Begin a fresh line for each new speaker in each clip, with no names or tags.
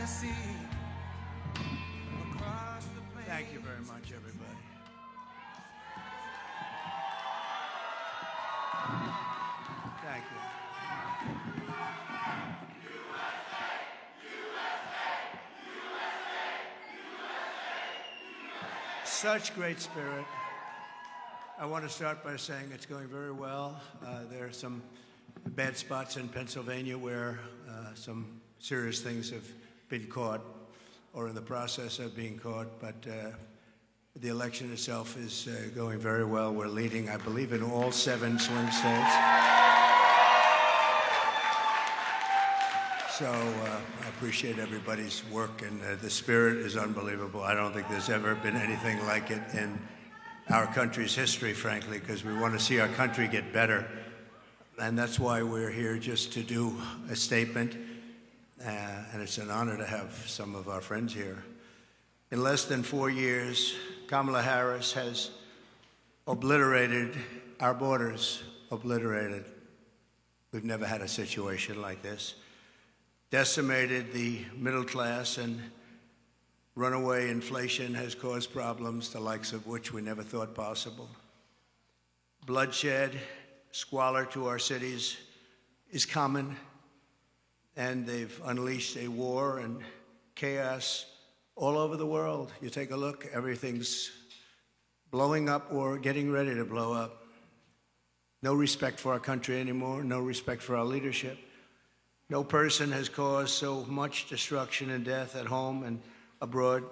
Thank you very much, everybody. Thank you. Such great spirit. I want to start by saying it's going very well. There are some bad spots in Pennsylvania where some serious things have been caught or in the process of being caught, but the election itself is going very well. We're leading, I believe, in all 7 swing states. So I appreciate everybody's work, and the spirit is unbelievable. I don't think there's ever been anything like it in our country's history, frankly, because we want to see our country get better. And that's why we're here, just to do a statement. And it's an honor to have some of our friends here. In less than 4 years, Kamala Harris has obliterated our borders, obliterated. We've never had a situation like this. Decimated the middle class, and runaway inflation has caused problems, the likes of which we never thought possible. Bloodshed, squalor to our cities is common, and they've unleashed a war and chaos all over the world. You take a look, everything's blowing up or getting ready to blow up. No respect for our country anymore, no respect for our leadership. No person has caused so much destruction and death at home and abroad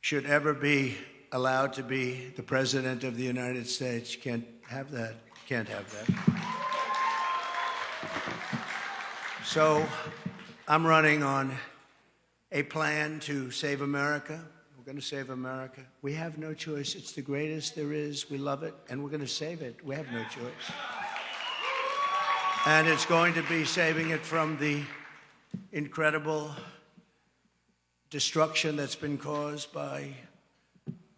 should ever be allowed to be the President of the United States. You can't have that. Can't have that. So I'm running on a plan to save America. We're going to save America. We have no choice. It's the greatest there is. We love it, and we're going to save it. We have no choice. And it's going to be saving it from the incredible destruction that's been caused by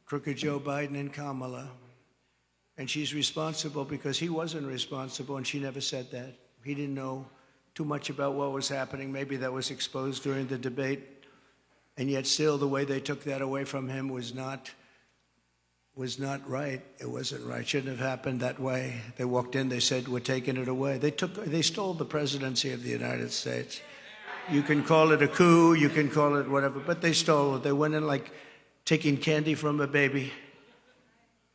crooked Joe Biden and Kamala. And she's responsible because he wasn't responsible, and she never said that. He didn't know too much about what was happening. Maybe that was exposed during the debate. And yet still, the way they took that away from him was not right. It wasn't right. Shouldn't have happened that way. They walked in, they said, we're taking it away. They stole the presidency of the United States. You can call it a coup, you can call it whatever, but they stole it. They went in like taking candy from a baby,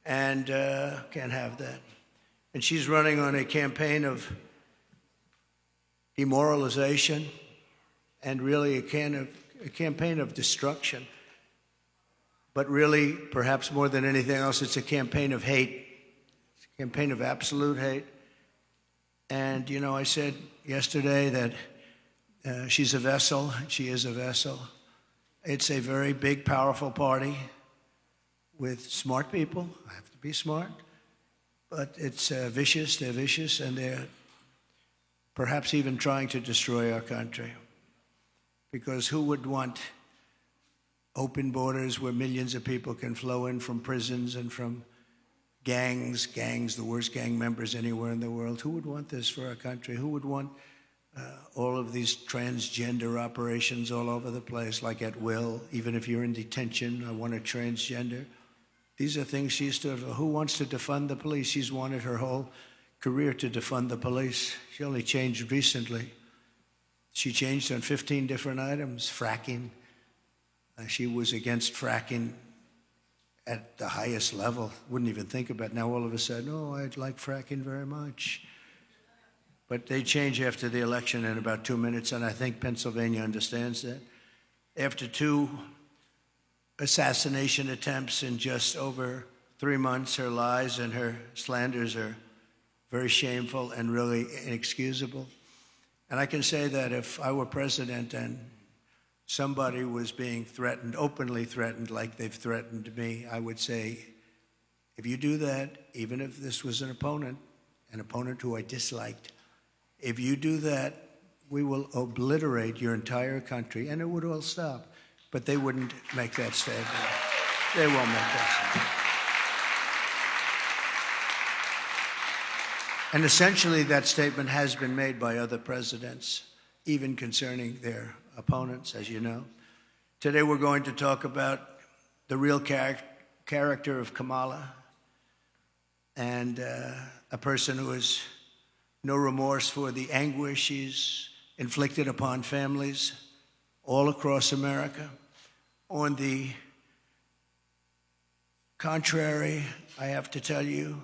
and can't have that. And she's running on a campaign of demoralization and really a campaign of destruction. But really, perhaps more than anything else, it's a campaign of hate. It's a campaign of absolute hate. And, you know, I said yesterday that she's a vessel. She is a vessel. It's a very big, powerful party with smart people. I have to be smart. But it's vicious. They're vicious, and they're perhaps even trying to destroy our country. Because who would want open borders where millions of people can flow in from prisons and from gangs, the worst gang members anywhere in the world? Who would want this for our country? Who would want all of these transgender operations all over the place, like at will? Even if you're in detention, I want a transgender. These are things she stood for. Who wants to defund the police? She's wanted her whole career to defund the police. She only changed recently. She changed on 15 different items. Fracking. She was against fracking at the highest level. Wouldn't even think about it. Now all of a sudden, oh, I'd like fracking very much. But they change after the election in about 2 minutes, and I think Pennsylvania understands that. After 2 assassination attempts in just over 3 months, her lies and her slanders are very shameful and really inexcusable. And I can say that if I were president and somebody was being threatened, openly threatened, like they've threatened me, I would say, if you do that, even if this was an opponent who I disliked, if you do that, we will obliterate your entire country, and it would all stop. But they wouldn't make that statement. They won't make that statement. And essentially, that statement has been made by other presidents, even concerning their opponents, as you know. Today we're going to talk about the real character of Kamala, and a person who has no remorse for the anguish she's inflicted upon families all across America. On the contrary, I have to tell you,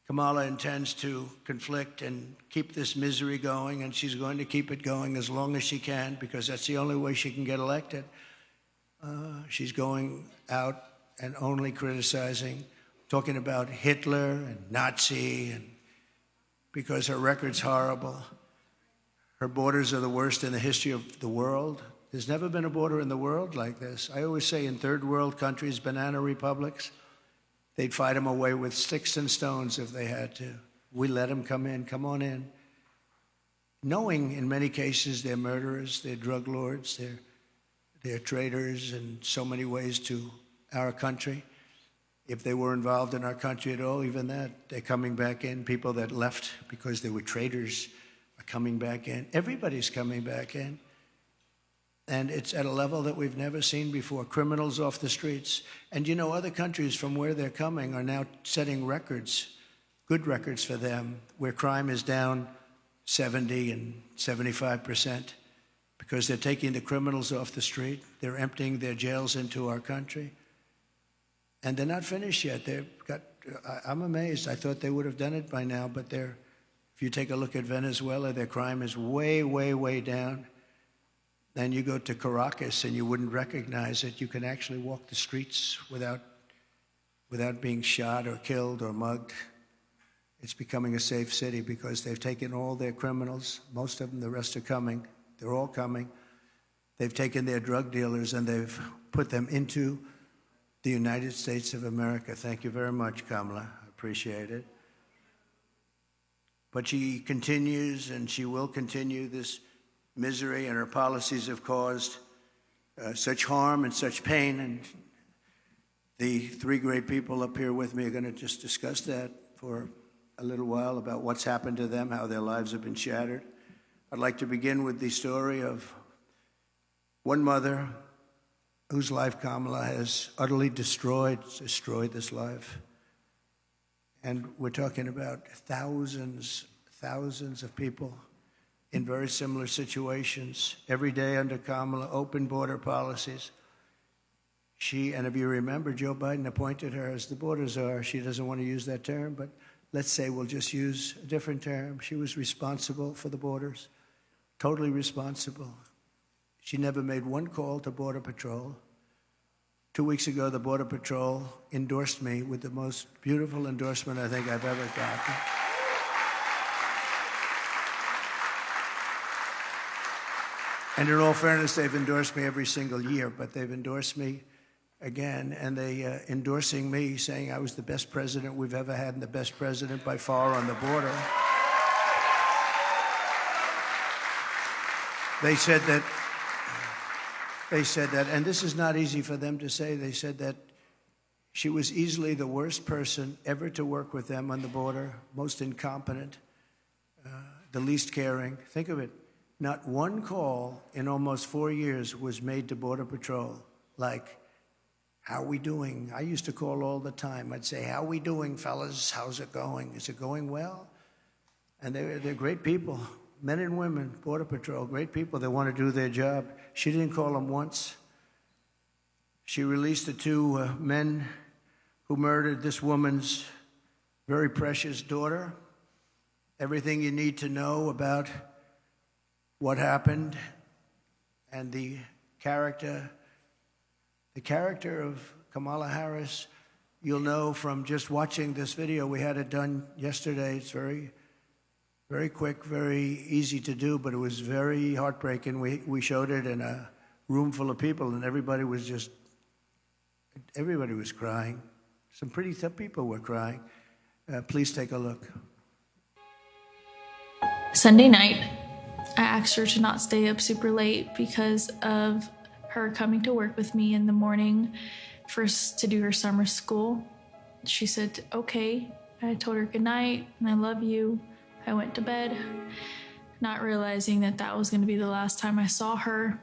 Kamala intends to conflict and keep this misery going, and she's going to keep it going as long as she can, because that's the only way she can get elected. She's going out and only criticizing, talking about Hitler and Nazi, and because her record's horrible. Her borders are the worst in the history of the world. There's never been a border in the world like this. I always say in third world countries, banana republics, they'd fight them away with sticks and stones if they had to. We let them come in, come on in. Knowing in many cases they're murderers, they're drug lords, they're traitors in so many ways to our country. If they were involved in our country at all, even that, they're coming back in. People that left because they were traitors are coming back in. Everybody's coming back in. And it's at a level that we've never seen before. Criminals off the streets. And you know, other countries from where they're coming are now setting records, good records for them, where crime is down 70 and 75%, because they're taking the criminals off the street. They're emptying their jails into our country. And they're not finished yet. I'm amazed. I thought they would have done it by now, but if you take a look at Venezuela, their crime is way, way, way down. Then you go to Caracas and you wouldn't recognize it. You can actually walk the streets without being shot or killed or mugged. It's becoming a safe city because they've taken all their criminals, most of them, the rest are coming. They're all coming. They've taken their drug dealers and they've put them into the United States of America. Thank you very much, Kamala. I appreciate it. But she continues, and she will continue this misery, and her policies have caused such harm and such pain. And the three great people up here with me are going to just discuss that for a little while, about what's happened to them, how their lives have been shattered. I'd like to begin with the story of one mother whose life Kamala has utterly destroyed this life. And we're talking about thousands of people in very similar situations. Every day under Kamala, open border policies. And if you remember, Joe Biden appointed her as the border czar. She doesn't want to use that term, but let's say we'll just use a different term. She was responsible for the borders, totally responsible. She never made one call to Border Patrol. 2 weeks ago, the Border Patrol endorsed me with the most beautiful endorsement I think I've ever gotten. And in all fairness, they've endorsed me every single year, but they've endorsed me again, and they endorsing me, saying I was the best president we've ever had and the best president by far on the border. They said that, and this is not easy for them to say, they said that she was easily the worst person ever to work with them on the border, most incompetent, the least caring. Think of it. Not one call in almost 4 years was made to Border Patrol, like, how are we doing? I used to call all the time. I'd say, how are we doing, fellas? How's it going? Is it going well? And they're great people. Men and women, Border Patrol, great people. They want to do their job. She didn't call them once. She released the two men who murdered this woman's very precious daughter. Everything you need to know about what happened and the character of Kamala Harris, you'll know from just watching this video. We had it done yesterday. It's very, very quick, very easy to do, but it was very heartbreaking. We showed it in a room full of people, and everybody was crying. Some pretty tough people were crying. Please take a look.
Sunday night, I asked her to not stay up super late because of her coming to work with me in the morning to do her summer school. She said, okay. I told her good night and I love you. I went to bed. not realizing that that was going to be the last time I saw her.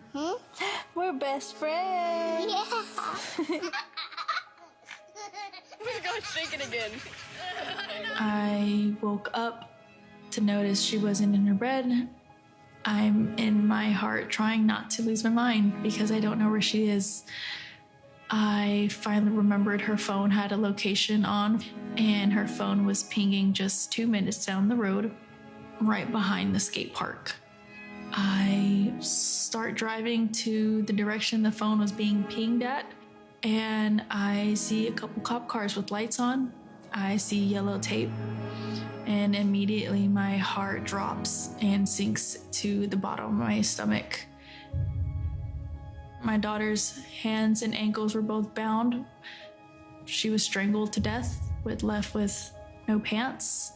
We're best friends.
Yeah.
We're going shaking again.
I woke up to notice she wasn't in her bed. I'm in my heart trying not to lose my mind because I don't know where she is. I finally remembered her phone had a location on, and her phone was pinging just 2 minutes down the road, right behind the skate park. I start driving to the direction the phone was being pinged at, and I see a couple cop cars with lights on. I see yellow tape, and immediately my heart drops and sinks to the bottom of my stomach. My daughter's hands and ankles were both bound. She was strangled to death, left with no pants.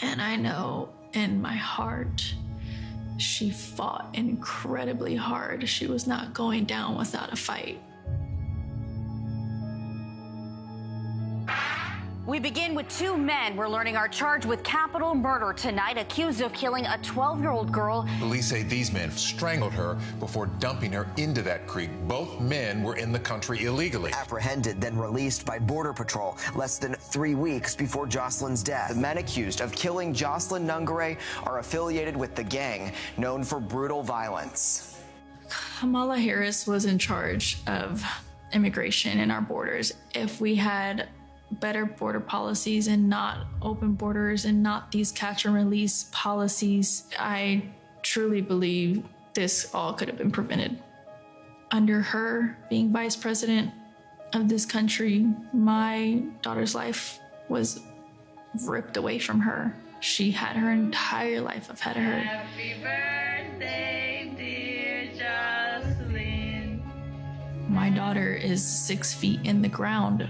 And I know in my heart, she fought incredibly hard. She was not going down without a fight.
We begin with two men we're learning are charged with capital murder tonight, accused of killing a 12-year-old girl.
Police say these men strangled her before dumping her into that creek. Both men were in the country illegally.
Apprehended, then released by Border Patrol less than 3 weeks before Jocelyn's death. The men accused of killing Jocelyn Nungare are affiliated with the gang known for brutal violence.
Kamala Harris was in charge of immigration in our borders. If we had better border policies and not open borders and not these catch and release policies, I truly believe this all could have been prevented. Under her being vice president of this country, my daughter's life was ripped away from her. She had her entire life ahead of her.
Happy birthday, dear Jocelyn.
My daughter is 6 feet in the ground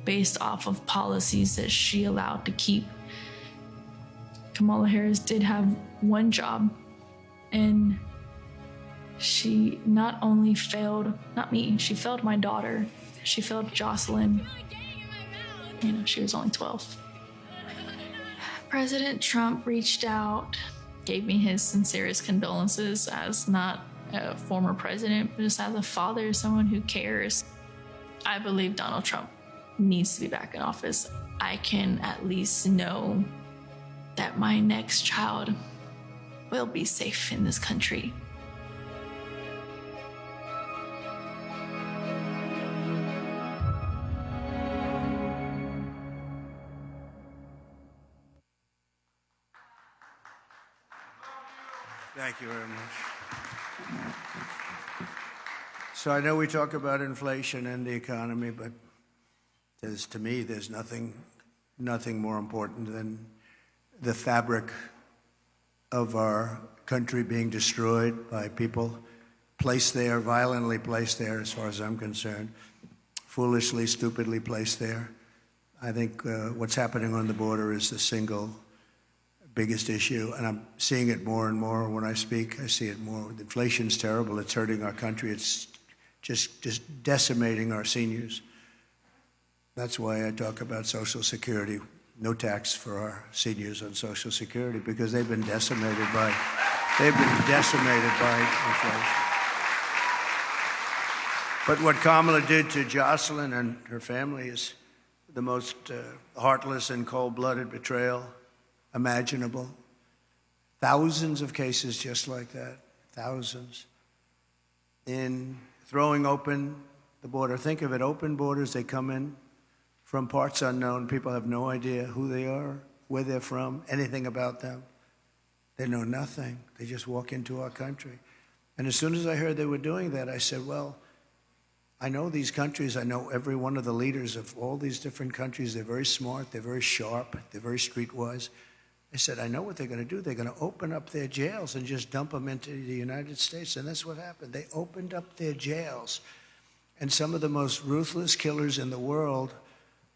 based off of policies that she allowed to keep. Kamala Harris did have one job, and she not only failed, not me, she failed my daughter. She failed Jocelyn. You know, she was only 12. President Trump reached out, gave me his sincerest condolences as not a former president, but just as a father, someone who cares. I believe Donald Trump needs to be back in office. I can at least know that my next child will be safe in this country.
Thank you very much. So I know we talk about inflation and the economy, but to me, there's nothing more important than the fabric of our country being destroyed by people placed there, violently placed there, as far as I'm concerned, foolishly, stupidly placed there. I think what's happening on the border is the single biggest issue, and I'm seeing it more and more when I speak. I see it more. Inflation's terrible. It's hurting our country. It's just decimating our seniors. That's why I talk about Social Security. No tax for our seniors on Social Security because they've been decimated by inflation. But what Kamala did to Jocelyn and her family is the most heartless and cold-blooded betrayal imaginable. Thousands of cases just like that, thousands. In throwing open the border, think of it, open borders, they come in from parts unknown. People have no idea who they are, where they're from, anything about them. They know nothing. They just walk into our country. And as soon as I heard they were doing that, I said, well, I know these countries. I know every one of the leaders of all these different countries. They're very smart. They're very sharp. They're very streetwise. I said, I know what they're going to do. They're going to open up their jails and just dump them into the United States. And that's what happened. They opened up their jails. And some of the most ruthless killers in the world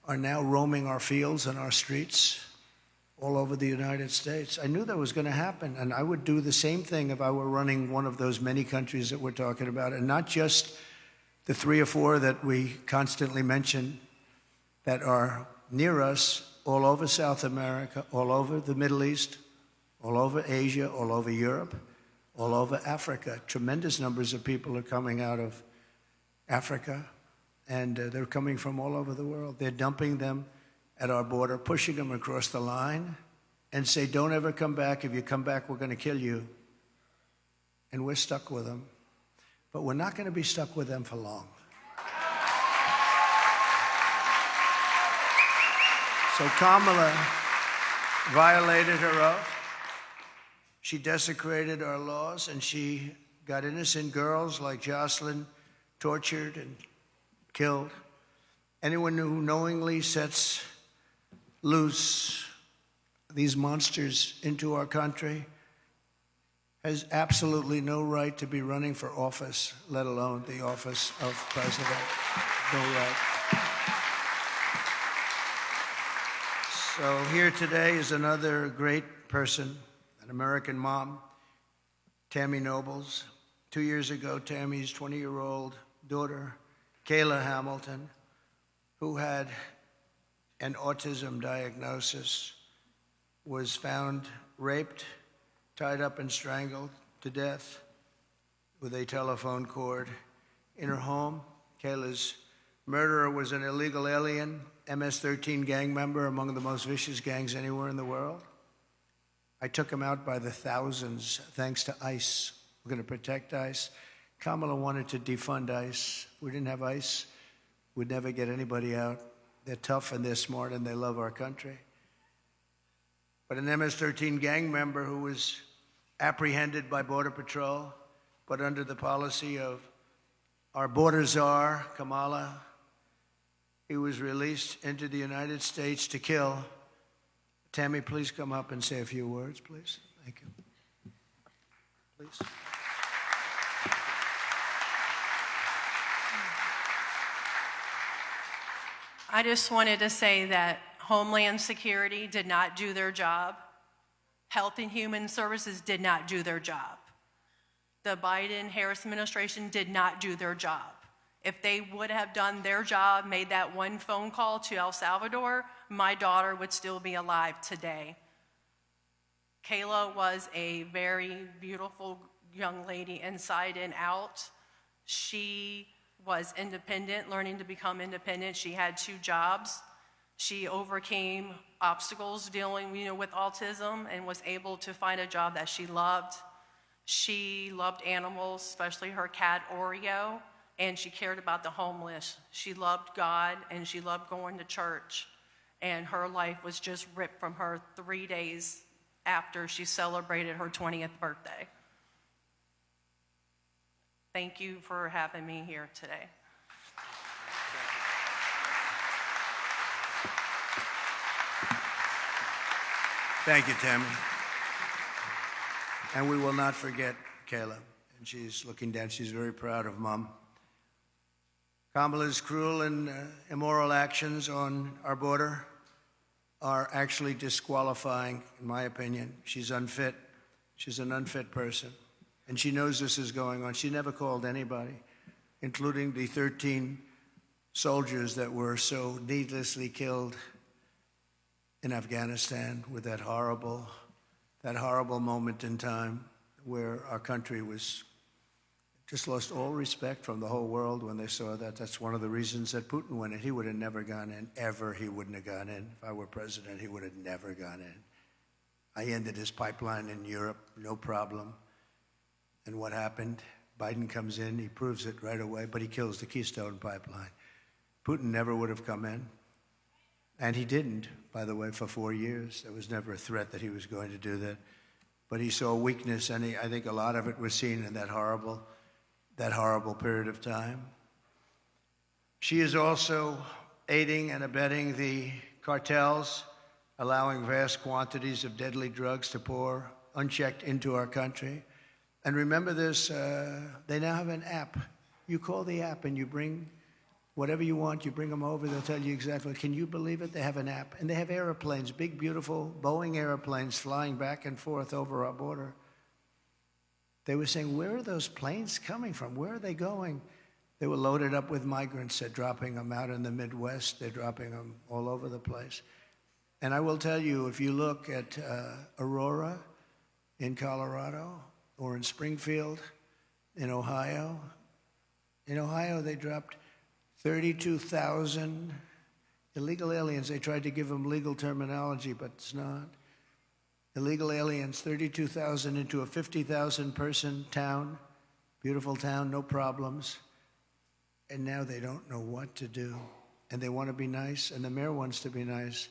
are now roaming our fields and our streets all over the United States. I knew that was going to happen, and I would do the same thing if I were running one of those many countries that we're talking about, and not just the 3 or 4 that we constantly mention that are near us, all over South America, all over the Middle East, all over Asia, all over Europe, all over Africa. Tremendous numbers of people are coming out of Africa, and they're coming from all over the world. They're dumping them at our border, pushing them across the line, and say, don't ever come back. If you come back, we're going to kill you. And we're stuck with them. But we're not going to be stuck with them for long. So Kamala violated her oath. She desecrated our laws, and she got innocent girls like Jocelyn tortured and killed. Anyone who knowingly sets loose these monsters into our country has absolutely no right to be running for office, let alone the office of president. No right. So here today is another great person, an American mom, Tammy Nobles. 2 years ago, Tammy's 20-year-old daughter, Kayla Hamilton, who had an autism diagnosis, was found raped, tied up and strangled to death with a telephone cord in her home. Kayla's murderer was an illegal alien, MS-13 gang member, among the most vicious gangs anywhere in the world. I took him out by the thousands thanks to ICE. We're going to protect ICE. Kamala wanted to defund ICE. If we didn't have ICE, we'd never get anybody out. They're tough and they're smart and they love our country. But an MS-13 gang member who was apprehended by Border Patrol, but under the policy of our border czar, Kamala, he was released into the United States to kill. Tammy, please come up and say a few words, please. Thank you. Please.
I just wanted to say that Homeland Security did not do their job. Health and Human Services did not do their job. The Biden-Harris administration did not do their job. If they would have done their job, made that one phone call to El Salvador, my daughter would still be alive today. Kayla was a very beautiful young lady inside and out. She was independent, learning to become independent. She had 2 jobs. She overcame obstacles dealing, with autism and was able to find a job that she loved. She loved animals, especially her cat Oreo, and she cared about the homeless. She loved God and she loved going to church. And her life was just ripped from her 3 days after she celebrated her 20th birthday. Thank you for having me here today.
Thank you, Tammy. And we will not forget Kayla. And she's looking down. She's very proud of Mom. Kamala's cruel and immoral actions on our border are actually disqualifying, in my opinion. She's unfit. She's an unfit person. And she knows this is going on. She never called anybody, including the 13 soldiers that were so needlessly killed in Afghanistan with that horrible moment in time where our country was just lost all respect from the whole world when they saw that. That's one of the reasons that Putin went in. He would have never gone in. Ever he wouldn't have gone in. If I were president, he would have never gone in. I ended his pipeline in Europe, no problem. And what happened? Biden comes in, he proves it right away, but he kills the Keystone Pipeline. Putin never would have come in. And he didn't, by the way, for 4 years. There was never a threat that he was going to do that. But he saw weakness, and I think a lot of it was seen in that horrible period of time. She is also aiding and abetting the cartels, allowing vast quantities of deadly drugs to pour unchecked into our country. And remember this, they now have an app. You call the app and you bring whatever you want, you bring them over, they'll tell you exactly. Can you believe it? They have an app. And they have airplanes, big, beautiful Boeing airplanes flying back and forth over our border. They were saying, where are those planes coming from? Where are they going? They were loaded up with migrants. They're dropping them out in the Midwest. They're dropping them all over the place. And I will tell you, if you look at Aurora, in Colorado or in Springfield, in Ohio. In Ohio, they dropped 32,000 illegal aliens. They tried to give them legal terminology, but it's not. Illegal aliens, 32,000 into a 50,000 person town, beautiful town, no problems. And now they don't know what to do. And they want to be nice, and the mayor wants to be nice.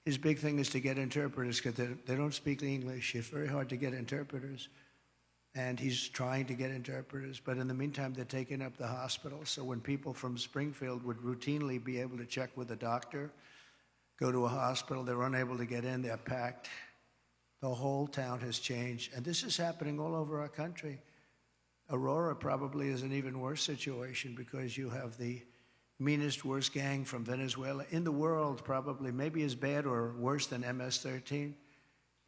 His big thing is to get interpreters because they don't speak English. It's very hard to get interpreters. And he's trying to get interpreters. But in the meantime, they're taking up the hospital. So when people from Springfield would routinely be able to check with a doctor, go to a hospital, they're unable to get in, they're packed. The whole town has changed. And this is happening all over our country. Aurora probably is an even worse situation because you have the meanest, worst gang from Venezuela in the world, probably, maybe as bad or worse than MS-13.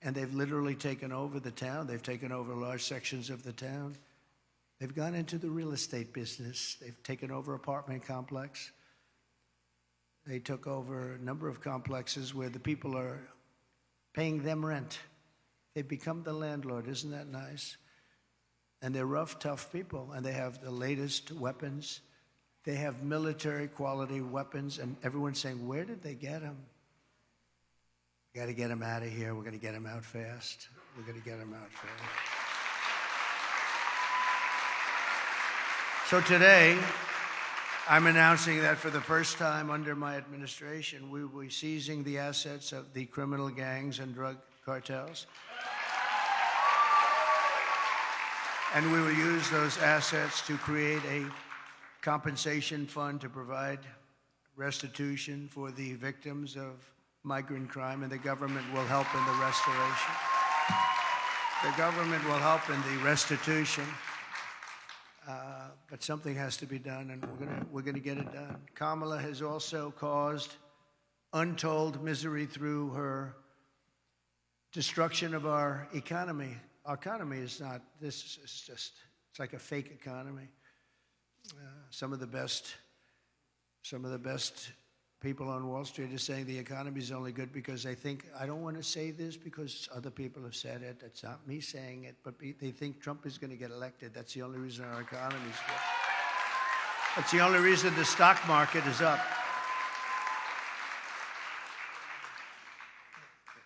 And they've literally taken over the town. They've taken over large sections of the town. They've gone into the real estate business. They've taken over apartment complex. They took over a number of complexes where the people are paying them rent. They've become the landlord. Isn't that nice? And they're rough, tough people, and they have the latest weapons. They have military-quality weapons, and everyone's saying, where did they get them? We got to get them out of here. We're going to get them out fast. We're going to get them out fast. So today, I'm announcing that for the first time under my administration, we will be seizing the assets of the criminal gangs and drug cartels. And we will use those assets to create a compensation fund to provide restitution for the victims of migrant crime, and the government will help in the restoration. The government will help in the restitution, but something has to be done, and we're gonna get it done. Kamala has also caused untold misery through her destruction of our economy. Our economy is not, this is just, it's like a fake economy. Some of the best people on Wall Street are saying the economy is only good because they think, I don't want to say this because other people have said it. It's not me saying it, but they think Trump is going to get elected. That's the only reason our economy is good. That's the only reason the stock market is up.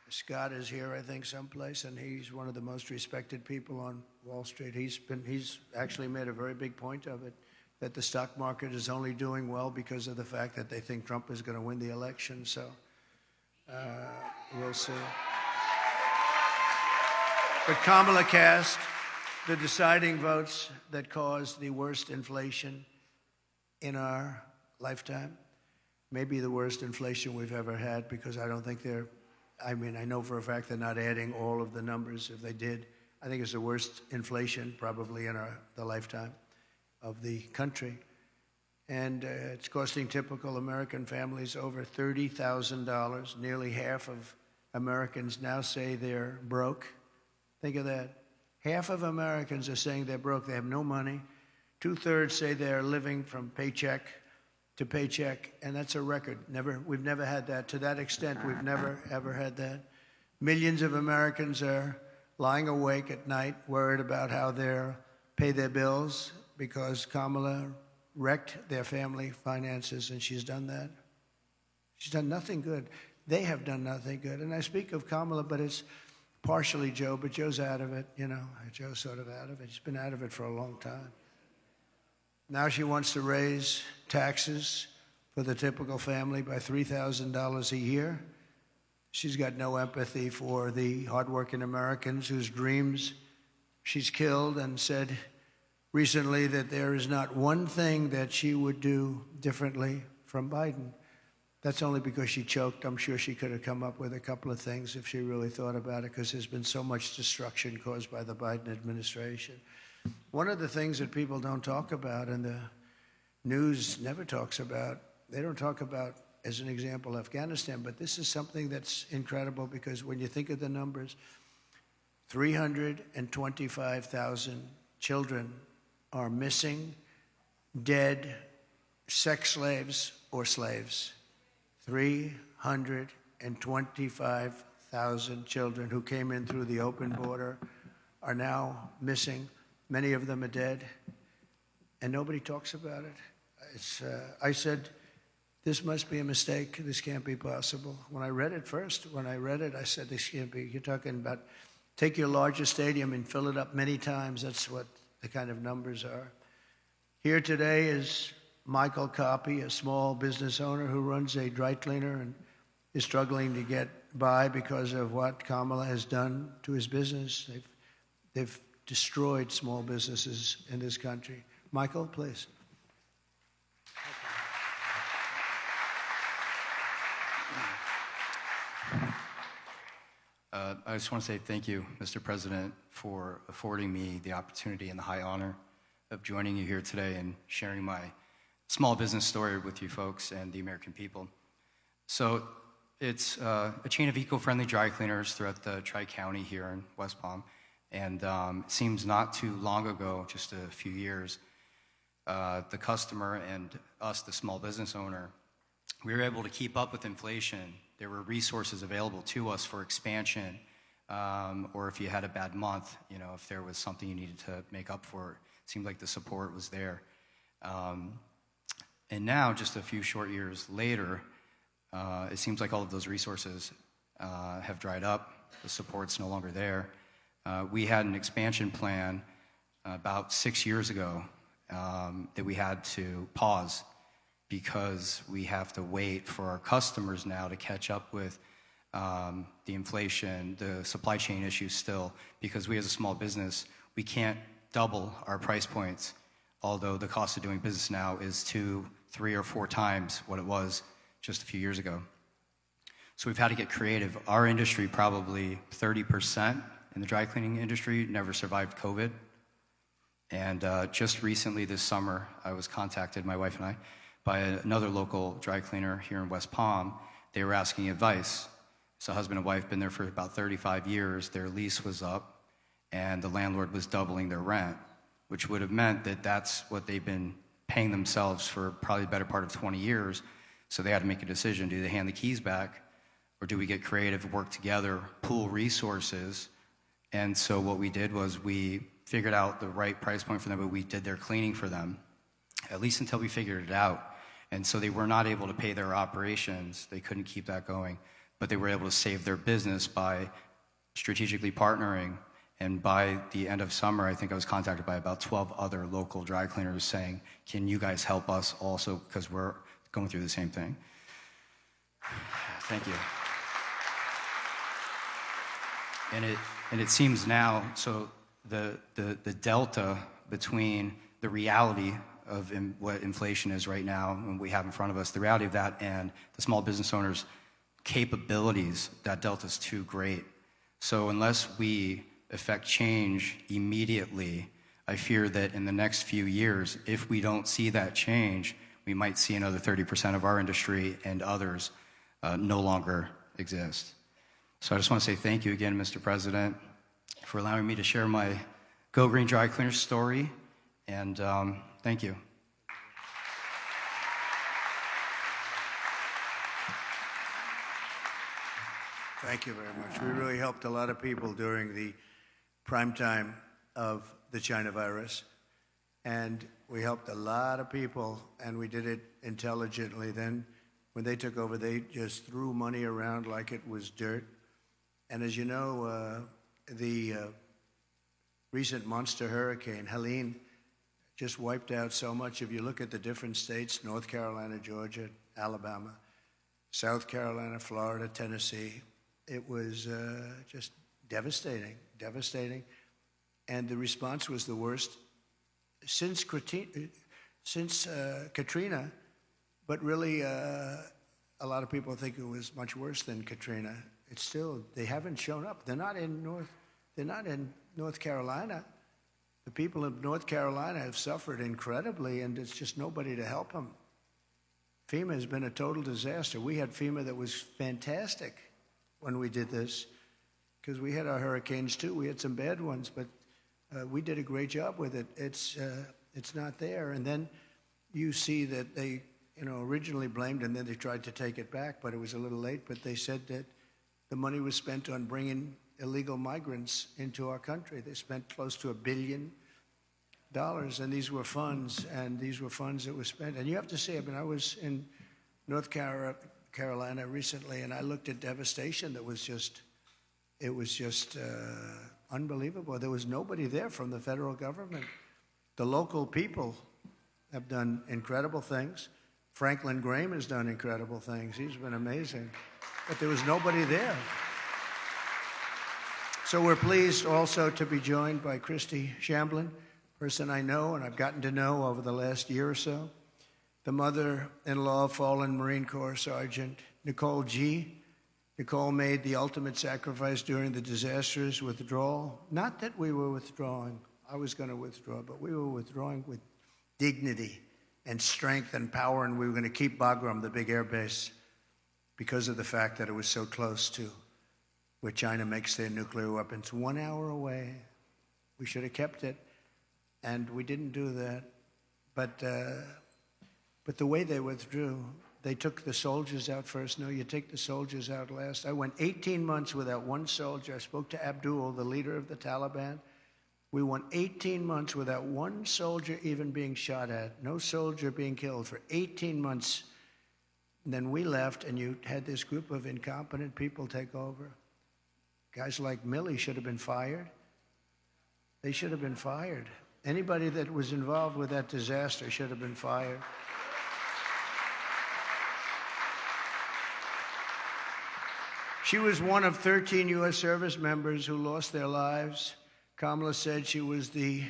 Scott is here, I think, someplace, and he's one of the most respected people on Wall Street. He's actually made a very big point of it, that the stock market is only doing well because of the fact that they think Trump is going to win the election. So we'll see. But Kamala cast the deciding votes that caused the worst inflation in our lifetime, maybe the worst inflation we've ever had, because I don't think they're, I mean, I know for a fact they're not adding all of the numbers. If they did, I think it's the worst inflation probably in the lifetime of the country. And it's costing typical American families over $30,000. Nearly half of Americans now say they're broke. Think of that. Half of Americans are saying they're broke. They have no money. 2/3 say they're living from paycheck to paycheck, and that's a record. We've never had that. To that extent, we've never, ever had that. Millions of Americans are lying awake at night, worried about how they'll pay their bills because Kamala wrecked their family finances, and she's done that. She's done nothing good. They have done nothing good. And I speak of Kamala, but it's partially Joe, but Joe's out of it, you know. Joe's sort of out of it. He's been out of it for a long time. Now she wants to raise taxes for the typical family by $3,000 a year. She's got no empathy for the hardworking Americans whose dreams she's killed, and said recently that there is not one thing that she would do differently from Biden. That's only because she choked. I'm sure she could have come up with a couple of things if she really thought about it, because there's been so much destruction caused by the Biden administration. One of the things that people don't talk about, and the news never talks about, they don't talk about, as an example, Afghanistan, but this is something that's incredible, because when you think of the numbers, 325,000 children are missing, dead, sex slaves, or slaves. 325,000 children who came in through the open border are now missing. Many of them are dead, and nobody talks about it. I said, this must be a mistake. This can't be possible. When I read it, I said, this can't be. You're talking about take your largest stadium and fill it up many times. That's what the kind of numbers are. Here today is Michael Copy, a small business owner who runs a dry cleaner and is struggling to get by because of what Kamala has done to his business. They've destroyed small businesses in this country. Michael, please.
I just want to say thank you, Mr. President, for affording me the opportunity and the high honor of joining you here today and sharing my small business story with you folks and the American people. So it's a chain of eco-friendly dry cleaners throughout the Tri-County here in West Palm. And it seems not too long ago, just a few years, the customer and us, the small business owner, we were able to keep up with inflation. There were resources available to us for expansion, or if you had a bad month, you know, if there was something you needed to make up for, it seemed like the support was there. And now, just a few short years later, it seems like all of those resources have dried up. The support's no longer there. We had an expansion plan about 6 years ago that we had to pause because we have to wait for our customers now to catch up with the inflation, the supply chain issues still, because we as a small business, we can't double our price points, although the cost of doing business now is 2, 3, or 4 times what it was just a few years ago. So we've had to get creative. Our industry, probably 30% in the dry cleaning industry, never survived COVID. And just recently this summer, I was contacted, my wife and I, by another local dry cleaner here in West Palm. They were asking advice. So husband and wife been there for about 35 years. Their lease was up, and the landlord was doubling their rent, which would have meant that that's what they've been paying themselves for probably the better part of 20 years. So they had to make a decision. Do they hand the keys back, or do we get creative, work together, pool resources? And so what we did was we figured out the right price point for them, but we did their cleaning for them, at least until we figured it out. And so they were not able to pay their operations. They couldn't keep that going, but they were able to save their business by strategically partnering. And by the end of summer, I think I was contacted by about 12 other local dry cleaners saying, can you guys help us also, because we're going through the same thing. Thank you. And it seems now, so the delta between the reality of what inflation is right now and we have in front of us, the reality of that and the small business owners' capabilities, that delta is too great. So unless we affect change immediately, I fear that in the next few years, if we don't see that change, we might see another 30% of our industry and others no longer exist. So I just want to say thank you again, Mr. President, for allowing me to share my Go Green Dry Cleaner story, and thank you.
Thank you very much. We really helped a lot of people during the prime time of the China virus, and we helped a lot of people, and we did it intelligently. Then when they took over, they just threw money around like it was dirt. And as you know, the recent monster hurricane, Helene, just wiped out so much. If you look at the different states, North Carolina, Georgia, Alabama, South Carolina, Florida, Tennessee, it was just devastating. And the response was the worst since Katrina, but really a lot of people think it was much worse than Katrina. It's still, they haven't shown up. They're not in North Carolina. The people of North Carolina have suffered incredibly, and there's just nobody to help them. FEMA has been a total disaster. We had FEMA that was fantastic when we did this, because we had our hurricanes too. We had some bad ones, but we did a great job with it. It's not there. And then you see that they, originally blamed, and then they tried to take it back, but it was a little late. But they said that the money was spent on bringing illegal migrants into our country. They spent close to $1 billion, and these were funds that were spent. And you have to say, I mean, I was in North Carolina recently, and I looked at devastation that was just, unbelievable. There was nobody there from the federal government. The local people have done incredible things. Franklin Graham has done incredible things. He's been amazing. But there was nobody there. So we're pleased also to be joined by Christy Shamblin, person I know and I've gotten to know over the last year or so, the mother-in-law of fallen Marine Corps Sergeant Nicole G. Nicole made the ultimate sacrifice during the disastrous withdrawal. Not that we were withdrawing. I was going to withdraw, but we were withdrawing with dignity and strength and power, and we were going to keep Bagram, the big air base, because of the fact that it was so close to where China makes their nuclear weapons. 1 hour away. We should have kept it, and we didn't do that. But the way they withdrew, they took the soldiers out first. No, you take the soldiers out last. I went 18 months without one soldier. I spoke to Abdul, the leader of the Taliban. We went 18 months without one soldier even being shot at, no soldier being killed for 18 months. And then we left, and you had this group of incompetent people take over. Guys like Milley should have been fired. They should have been fired. Anybody that was involved with that disaster should have been fired. She was one of 13 U.S. service members who lost their lives. Kamala said she was the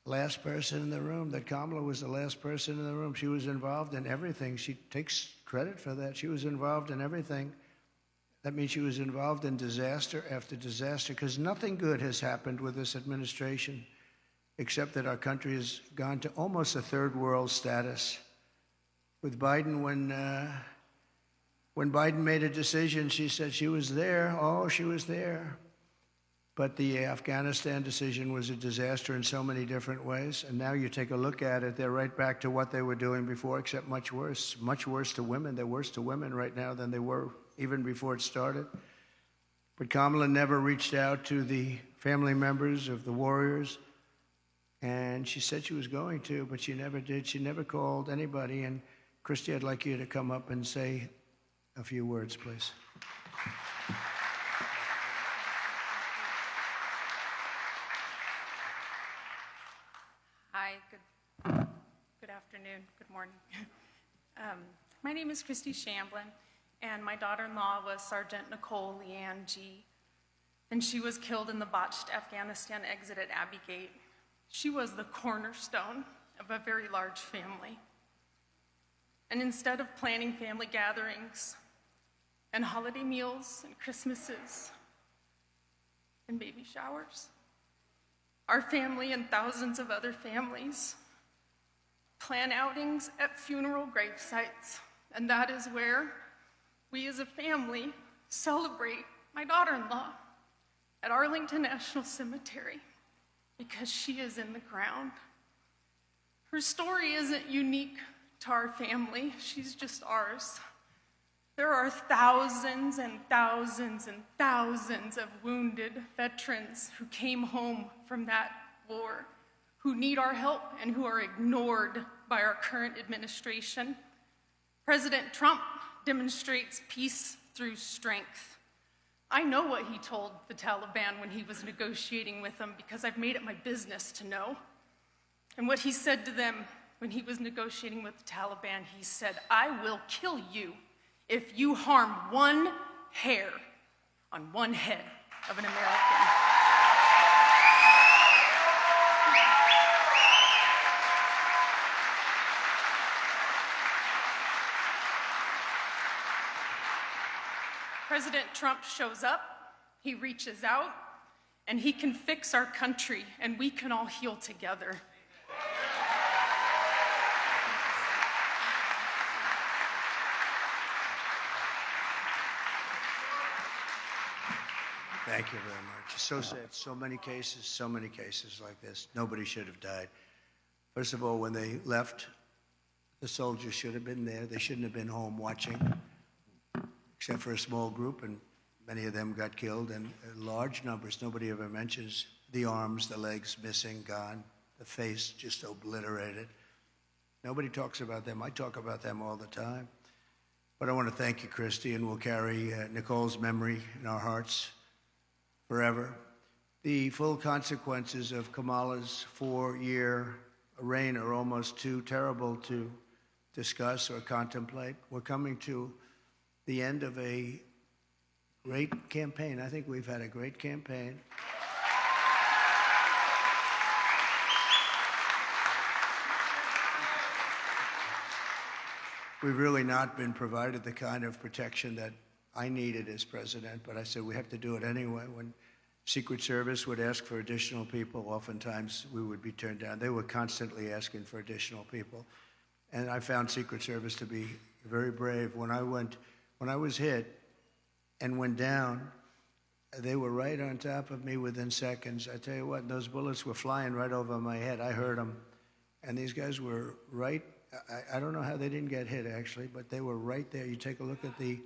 last person in the room, that Kamala was the last person in the room. She was involved in everything. She takes credit for that. She was involved in everything. That means she was involved in disaster after disaster, because nothing good has happened with this administration, except that our country has gone to almost a third world status. With Biden, when Biden made a decision, she said she was there. Oh, she was there. But the Afghanistan decision was a disaster in so many different ways. And now you take a look at it, they're right back to what they were doing before, except much worse to women. They're worse to women right now than they were even before it started. But Kamala never reached out to the family members of the warriors. And she said she was going to, but she never did. She never called anybody. And Christy, I'd like you to come up and say a few words, please.
Hi, good afternoon, good morning. My name is Christy Shamblin, and my daughter-in-law was Sergeant Nicole Leanne G., and she was killed in the botched Afghanistan exit at Abbey Gate. She was the cornerstone of a very large family. And instead of planning family gatherings and holiday meals and Christmases and baby showers, our family and thousands of other families plan outings at funeral grave sites, and that is where we as a family celebrate my daughter-in-law at Arlington National Cemetery, because she is in the ground. Her story isn't unique to our family, she's just ours. There are thousands and thousands and thousands of wounded veterans who came home from that war, who need our help and who are ignored by our current administration. President Trump demonstrates peace through strength. I know what he told the Taliban when he was negotiating with them, because I've made it my business to know. And what he said to them when he was negotiating with the Taliban, he said, "I will kill you if you harm one hair on one head of an American." President Trump shows up, he reaches out, and he can fix our country, and we can all heal together.
Thank you very much. It's so sad. So many cases like this. Nobody should have died. First of all, when they left, the soldiers should have been there. They shouldn't have been home watching, except for a small group, and Many of them got killed, and large numbers. Nobody ever mentions the arms, the legs missing, gone, the face just obliterated. Nobody talks about them. I talk about them all the time. But I want to thank you, Christy, and we'll carry Nicole's memory in our hearts forever. The full consequences of Kamala's 4-year reign are almost too terrible to discuss or contemplate. We're coming to the end of a great campaign. I think we've had a great campaign. We've really not been provided the kind of protection that I needed as president, but I said we have to do it anyway. When Secret Service would ask for additional people, oftentimes we would be turned down. They were constantly asking for additional people. And I found Secret Service to be very brave. When I was hit and went down, they were right on top of me within seconds. I tell you what, those bullets were flying right over my head. I heard them. And these guys were right. I don't know how they didn't get hit, actually, but they were right there. You take a look at the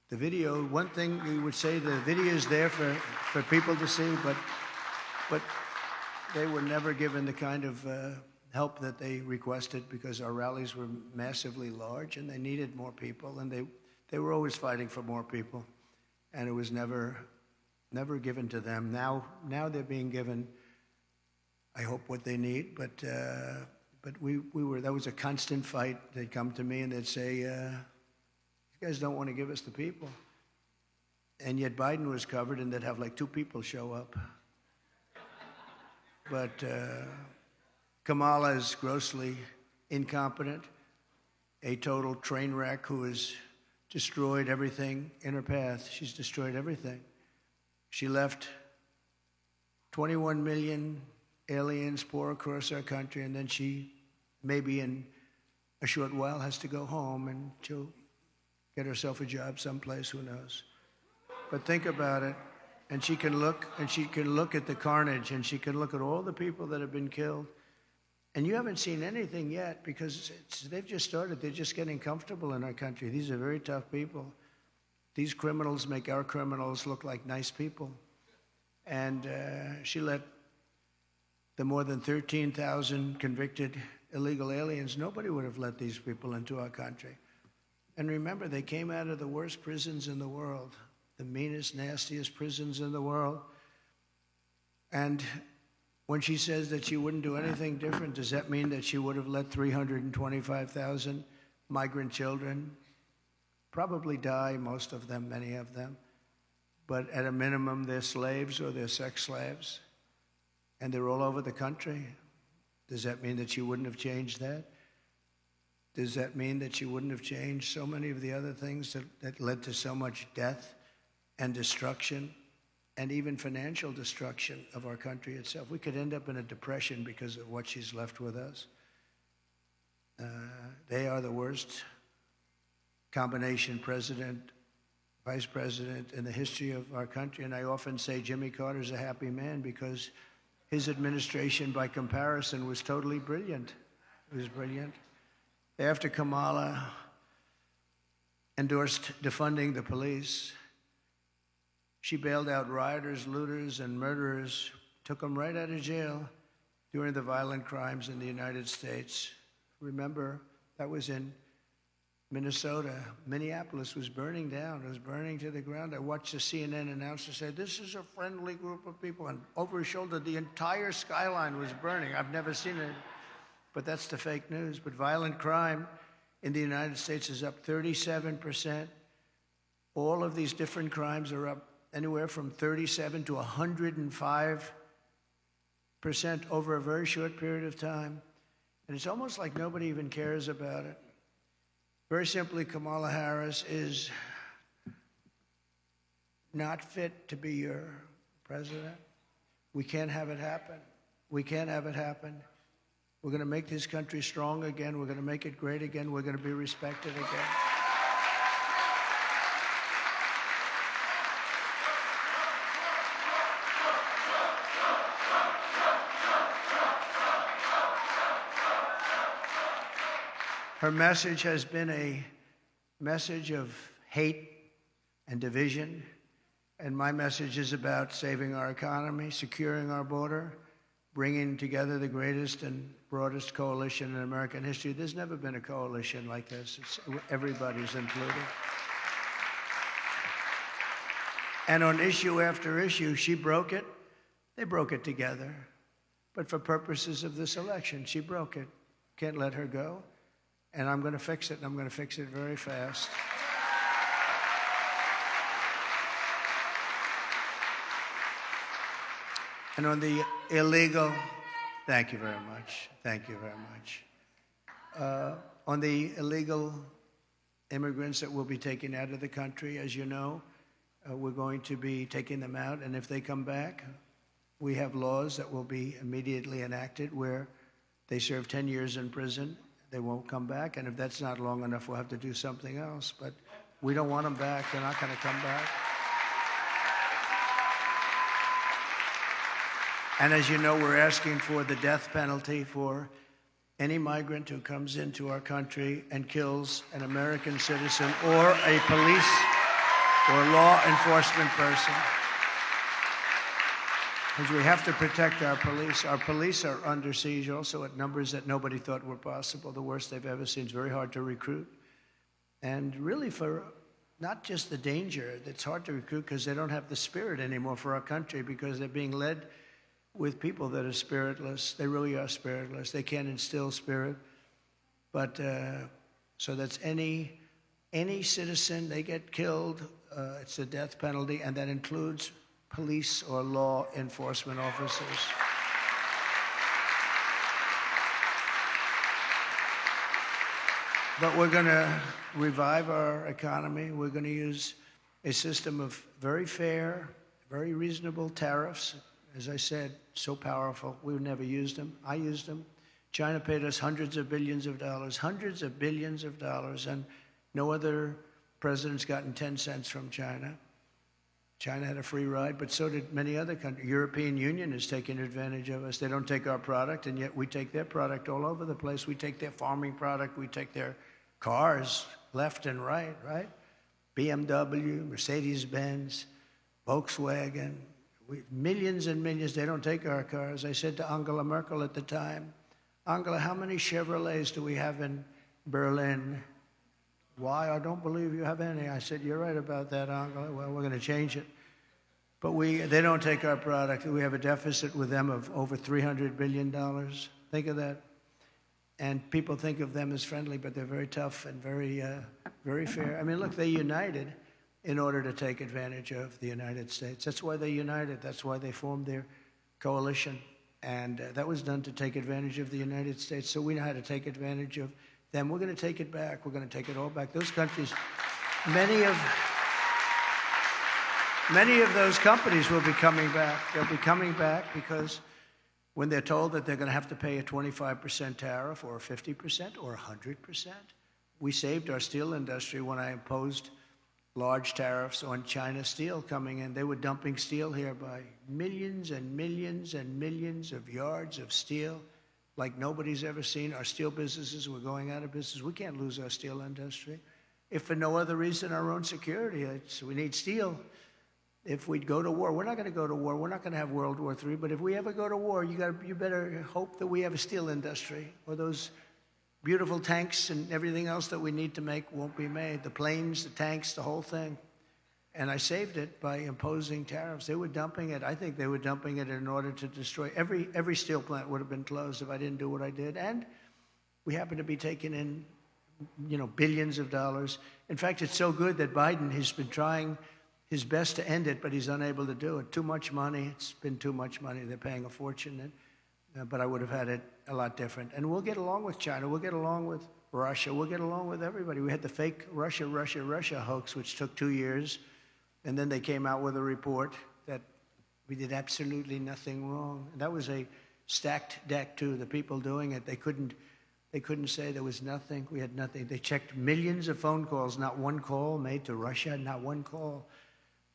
video. One thing we would say, the video is there for people to see, but they were never given the kind of help that they requested, because our rallies were massively large and they needed more people, and they were always fighting for more people, and it was never given to them. Now they're being given, I hope, what they need, but we were, that was a constant fight. They'd come to me and they'd say, you guys don't want to give us the people. And yet Biden was covered, and they'd have like 2 people show up. But Kamala is grossly incompetent, a total train wreck who has destroyed everything in her path. She's destroyed everything. She left 21 million aliens pour across our country, and then she, maybe in a short while, has to go home, and she'll get herself a job someplace, who knows. But think about it, and she can look at the carnage, and she can look at all the people that have been killed. And you haven't seen anything yet, because they've just started. They're just getting comfortable in our country. These are very tough people. These criminals make our criminals look like nice people. And she let the more than 13,000 convicted illegal aliens, nobody would have let these people into our country. And remember, they came out of the worst prisons in the world, the meanest, nastiest prisons in the world. And when she says that she wouldn't do anything different, does that mean that she would have let 325,000 migrant children probably die, most of them, many of them, but at a minimum, they're slaves or they're sex slaves, and they're all over the country? Does that mean that she wouldn't have changed that? Does that mean that she wouldn't have changed so many of the other things that led to so much death and destruction and even financial destruction of our country itself? We could end up in a depression because of what she's left with us. They are the worst combination president, vice president in the history of our country. And I often say Jimmy Carter's a happy man, because his administration, by comparison, was totally brilliant. It was brilliant. After Kamala endorsed defunding the police, she bailed out rioters, looters, and murderers, took them right out of jail during the violent crimes in the United States. Remember, that was in Minnesota. Minneapolis was burning down. It was burning to the ground. I watched the CNN announcer say, "This is a friendly group of people." And over his shoulder, the entire skyline was burning. I've never seen it, but that's the fake news. But violent crime in the United States is up 37%. All of these different crimes are up anywhere from 37 to 105% over a very short period of time. And it's almost like nobody even cares about it. Very simply, Kamala Harris is not fit to be your president. We can't have it happen. We can't have it happen. We're going to make this country strong again. We're going to make it great again. We're going to be respected again. Her message has been a message of hate and division And my message is about saving our economy, securing our border, bringing together the greatest and broadest coalition in American history. There's never been a coalition like this. Everybody's included. And on issue after issue, she broke it. They broke it together. But for purposes of this election, she broke it. Can't let her go. And I'm going to fix it, and I'm going to fix it very fast. And on the illegal, thank you very much. Thank you very much. On the illegal immigrants that will be taken out of the country, as you know, we're going to be taking them out. And if they come back, we have laws that will be immediately enacted where they serve 10 years in prison. They won't come back. And if that's not long enough, we'll have to do something else. But we don't want them back. They're not going to come back. And as you know, we're asking for the death penalty for any migrant who comes into our country and kills an American citizen or a police or law enforcement person. Because we have to protect our police. Our police are under siege also at numbers that nobody thought were possible, the worst they've ever seen. It's very hard to recruit. And really for not just the danger, it's hard to recruit because they don't have the spirit anymore for our country because they're being led with people that are spiritless. They really are spiritless. They can't instill spirit. But so that's any citizen, they get killed, it's a death penalty, and that includes police or law enforcement officers. But we're going to revive our economy. We're going to use a system of very fair, very reasonable tariffs. As I said, so powerful. We've never used them. I used them. China paid us hundreds of billions of dollars, and no other president's gotten 10 cents from China. China had a free ride, but so did many other countries. European Union is taking advantage of us. They don't take our product, and yet we take their product all over the place. We take their farming product. We take their cars left and right, right? BMW, Mercedes-Benz, Volkswagen, millions and millions. They don't take our cars. I said to Angela Merkel at the time, Angela, how many Chevrolets do we have in Berlin? Why? I don't believe you have any. I said, you're right about that, Angela. Well, we're going to change it. But they don't take our product. We have a deficit with them of over $300 billion. Think of that. And people think of them as friendly, but they're very tough and very, very fair. I mean, look, they united in order to take advantage of the United States. That's why they united. That's why they formed their coalition. And that was done to take advantage of the United States. So we know how to take advantage of them. We're going to take it back. We're going to take it all back. Those countries, many of those companies will be coming back. They'll be coming back because when they're told that they're going to have to pay a 25% tariff or 50% or 100%, we saved our steel industry when I imposed large tariffs on China steel coming in. They were dumping steel here by millions and millions and millions of yards of steel like nobody's ever seen. Our steel businesses were going out of business. We can't lose our steel industry. If for no other reason, our own security. We need steel. If we'd go to war, we're not going to go to war. We're not going to have World War III. But if we ever go to war, you better hope that we have a steel industry, or those beautiful tanks and everything else that we need to make won't be made. The planes, the tanks, the whole thing. And I saved it by imposing tariffs. They were dumping it. I think they were dumping it in order to destroy. Every steel plant would have been closed if I didn't do what I did. And we happen to be taking in, billions of dollars. In fact, it's so good that Biden has been trying his best to end it, but he's unable to do it. Too much money. It's been too much money. They're paying a fortune. But I would have had it a lot different. And we'll get along with China. We'll get along with Russia. We'll get along with everybody. We had the fake Russia hoax, which took 2 years. And then they came out with a report that we did absolutely nothing wrong. And that was a stacked deck, too. The people doing it, they couldn't say there was nothing. We had nothing. They checked millions of phone calls, not one call made to Russia, not one call.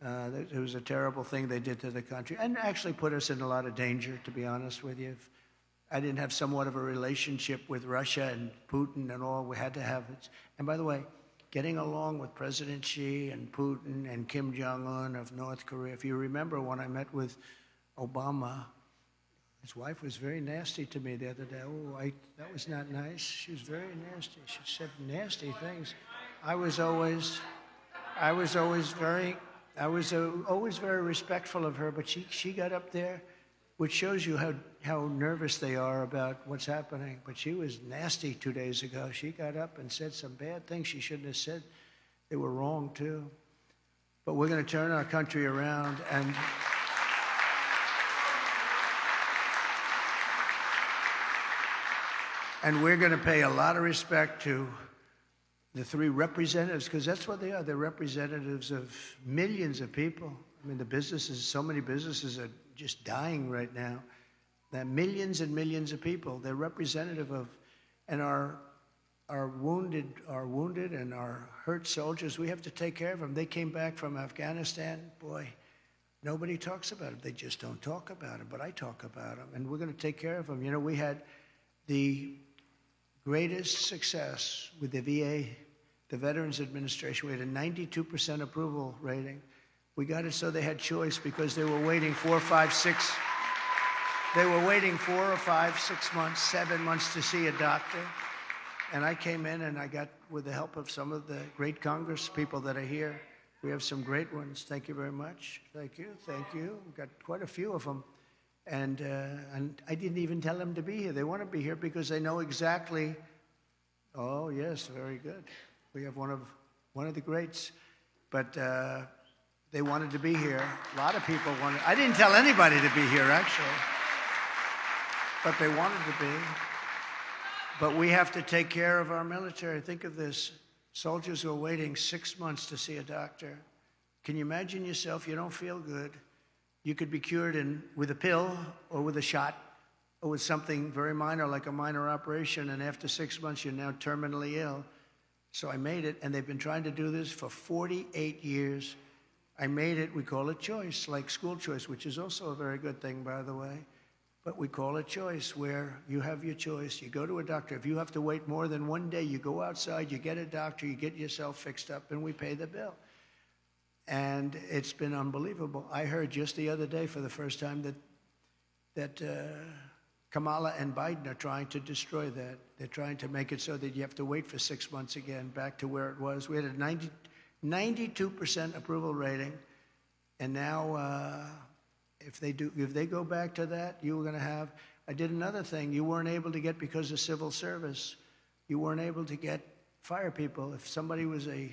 It was a terrible thing they did to the country and actually put us in a lot of danger, to be honest with you. If I didn't have somewhat of a relationship with Russia and Putin and all, we had to have it. And by the way, getting along with President Xi and Putin and Kim Jong-un of North Korea. If you remember when I met with Obama, his wife was very nasty to me the other day. Oh, that was not nice. She was very nasty. She said nasty things. I was always very respectful of her, but she got up there, which shows you how nervous they are about what's happening. But she was nasty 2 days ago. She got up and said some bad things she shouldn't have said. They were wrong, too. But we're going to turn our country around, and we're going to pay a lot of respect to the three representatives, because that's what they are. They're representatives of millions of people. I mean, the businesses, so many businesses are just dying right now. There are millions and millions of people. They're representative of, and our wounded and our hurt soldiers. We have to take care of them. They came back from Afghanistan. Boy, nobody talks about them. They just don't talk about them. But I talk about them, and we're going to take care of them. You know, we had the greatest success with the VA, the Veterans Administration. We had a 92% approval rating. We got it so they had choice because they were waiting 4 or 5, 6. They were waiting 4 or 5, 6 months, 7 months to see a doctor. And I came in and I got, with the help of some of the great Congress people that are here, we have some great ones. Thank you very much. Thank you. Thank you. We've got quite a few of them. And I didn't even tell them to be here. They want to be here because they know exactly. Oh, yes, very good. We have one of the greats. But they wanted to be here. A lot of people wanted. I didn't tell anybody to be here, actually. But they wanted to be. But we have to take care of our military. Think of this. Soldiers who are waiting 6 months to see a doctor. Can you imagine yourself? You don't feel good. You could be cured with a pill or with a shot or with something very minor, like a minor operation, and after 6 months, you're now terminally ill. So I made it, and they've been trying to do this for 48 years. I made it, we call it choice, like school choice, which is also a very good thing, by the way. But we call it choice, where you have your choice. You go to a doctor. If you have to wait more than 1 day, you go outside, you get a doctor, you get yourself fixed up, and we pay the bill. And it's been unbelievable. I heard just the other day for the first time that Kamala and Biden are trying to destroy that. They're trying to make it so that you have to wait for 6 months again, back to where it was. We had a 92% approval rating, and now if they go back to that, you were going to have. I did another thing you weren't able to get because of civil service. You weren't able to get fire people. If somebody was a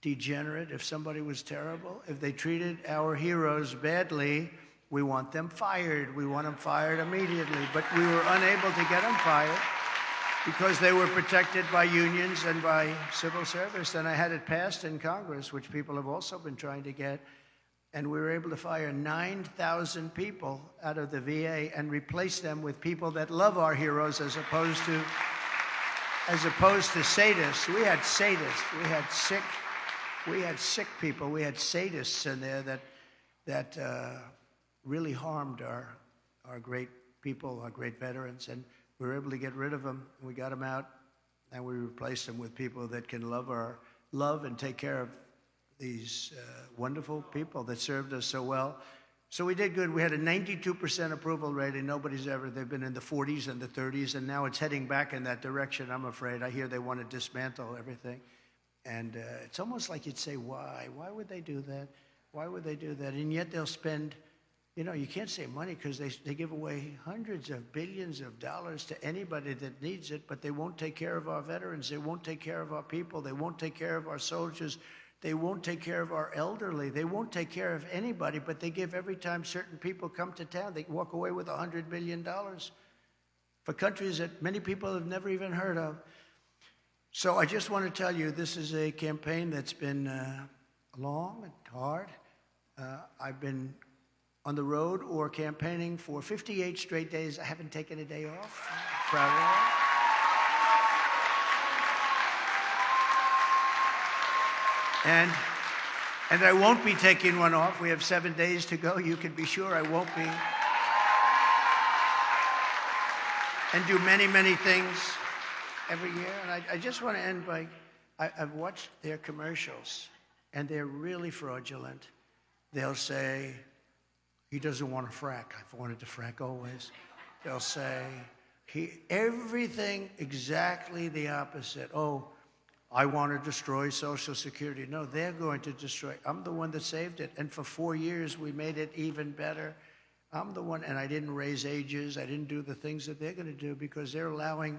degenerate, if somebody was terrible, if they treated our heroes badly, we want them fired. We want them fired immediately. But we were unable to get them fired because they were protected by unions and by civil service. And I had it passed in Congress, which people have also been trying to get. And we were able to fire 9,000 people out of the VA and replace them with people that love our heroes as opposed to sadists. We had sadists. We had sick people. We had sadists in there that really harmed our great people, our great veterans, and we were able to get rid of them. We got them out, and we replaced them with people that can love and take care of these wonderful people that served us so well. So we did good. We had a 92% approval rating. They've been in the 40s and the 30s, and now it's heading back in that direction, I'm afraid. I hear they want to dismantle everything. And it's almost like you'd say, why? Why would they do that? Why would they do that? And yet they'll spend, you can't say money because they give away hundreds of billions of dollars to anybody that needs it, but they won't take care of our veterans. They won't take care of our people. They won't take care of our soldiers. They won't take care of our elderly. They won't take care of anybody, but they give every time certain people come to town. They walk away with $100 billion for countries that many people have never even heard of. So I just want to tell you, this is a campaign that's been long and hard. I've been on the road or campaigning for 58 straight days. I haven't taken a day off. I'm proud of that. And I won't be taking one off. We have 7 days to go. You can be sure I won't be. And do many, many things every year. And I just want to end by, I've watched their commercials, and they're really fraudulent. They'll say, he doesn't want to frack. I've wanted to frack always. They'll say, everything exactly the opposite. Oh, I want to destroy Social Security. No, they're going to destroy. I'm the one that saved it. And for 4 years, we made it even better. I'm the one, and I didn't raise ages. I didn't do the things that they're going to do because they're allowing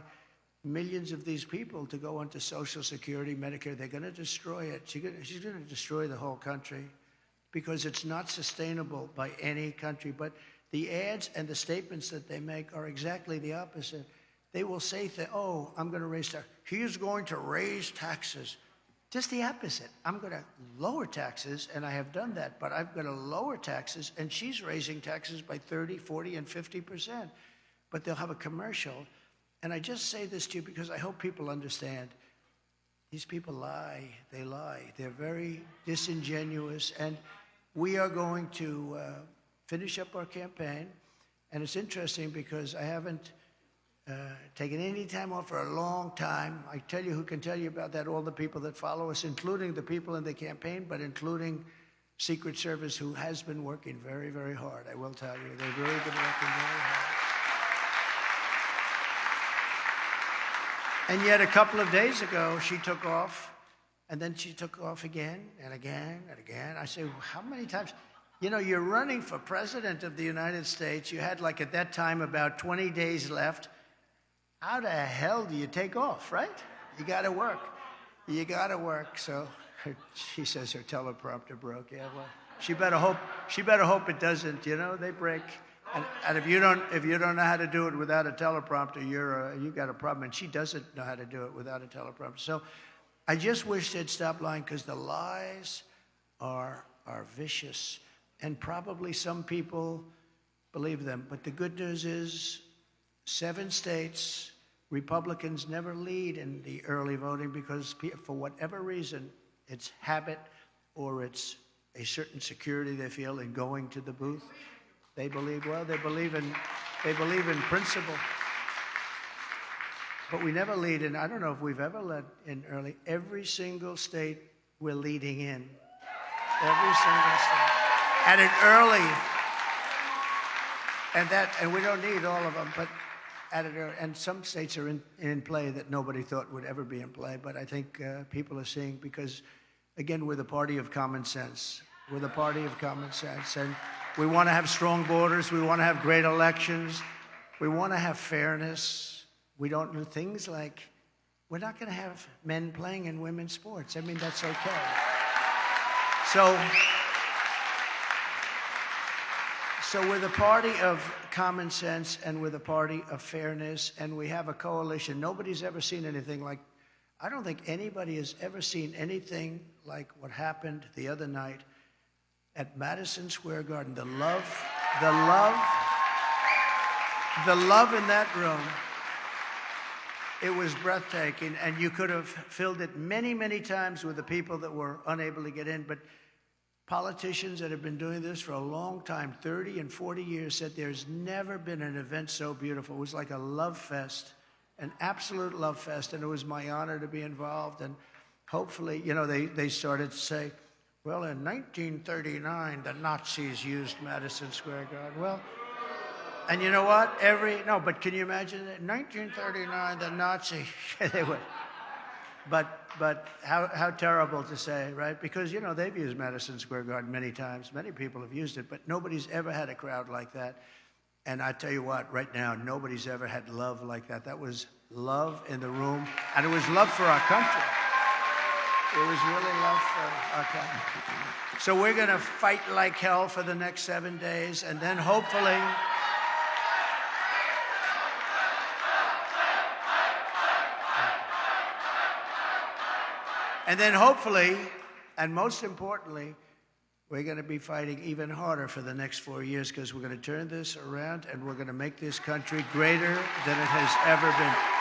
millions of these people to go onto Social Security, Medicare. They're going to destroy it. She's going to destroy the whole country because it's not sustainable by any country. But the ads and the statements that they make are exactly the opposite. They will say, oh, I'm going to raise taxes. He's going to raise taxes. Just the opposite. I'm going to lower taxes, and I have done that, but I'm going to lower taxes, and she's raising taxes by 30, 40, and 50%. But they'll have a commercial. And I just say this to you because I hope people understand. These people lie. They lie. They're very disingenuous. And we are going to finish up our campaign. And it's interesting because I haven't taken any time off for a long time. I tell you who can tell you about that, all the people that follow us, including the people in the campaign, but including Secret Service, who has been working very, very hard. I will tell you, they've really been working very hard. And yet a couple of days ago, she took off, and then she took off again and again and again. I say, how many times? You know, you're running for president of the United States. You had, like, at that time, about 20 days left. How the hell do you take off, right? You got to work. You got to work. So she says her teleprompter broke. Yeah, well, she better hope it doesn't. You know, they break. And if you don't know how to do it without a teleprompter, you got a problem. And she doesn't know how to do it without a teleprompter. So I just wish they'd stop lying because the lies are vicious, and probably some people believe them. But the good news is 7 states, Republicans never lead in the early voting because for whatever reason, it's habit or it's a certain security they feel in going to the booth. They believe in principle. But we never lead in. I don't know if we've ever led in early. Every single state we're leading in. Every single state. At an early. And we don't need all of them, but and some states are in play that nobody thought would ever be in play, but I think people are seeing, because, again, we're the party of common sense. We're the party of common sense, and we want to have strong borders. We want to have great elections. We want to have fairness. We don't do things like, we're not going to have men playing in women's sports. I mean, that's okay. So we're the party of common sense, and we're the party of fairness, and we have a coalition. Nobody's ever seen anything like, I don't think anybody has ever seen anything like what happened the other night at Madison Square Garden. The love in that room, it was breathtaking, and you could have filled it many, many times with the people that were unable to get in, but politicians that have been doing this for a long time, 30 and 40 years, said there's never been an event so beautiful. It was like a love fest, an absolute love fest, and it was my honor to be involved. And hopefully, you know, they started to say, well, in 1939, the Nazis used Madison Square Garden. Well, and you know what? But can you imagine it? In 1939, the Nazis, they were. But how terrible to say, right? Because, you know, they've used Madison Square Garden many times. Many people have used it, but nobody's ever had a crowd like that. And I tell you what, right now, nobody's ever had love like that. That was love in the room, and it was love for our country. It was really love for our country. So we're going to fight like hell for the next 7 days, and then hopefully... And then hopefully, and most importantly, we're going to be fighting even harder for the next 4 years, because we're going to turn this around and we're going to make this country greater than it has ever been.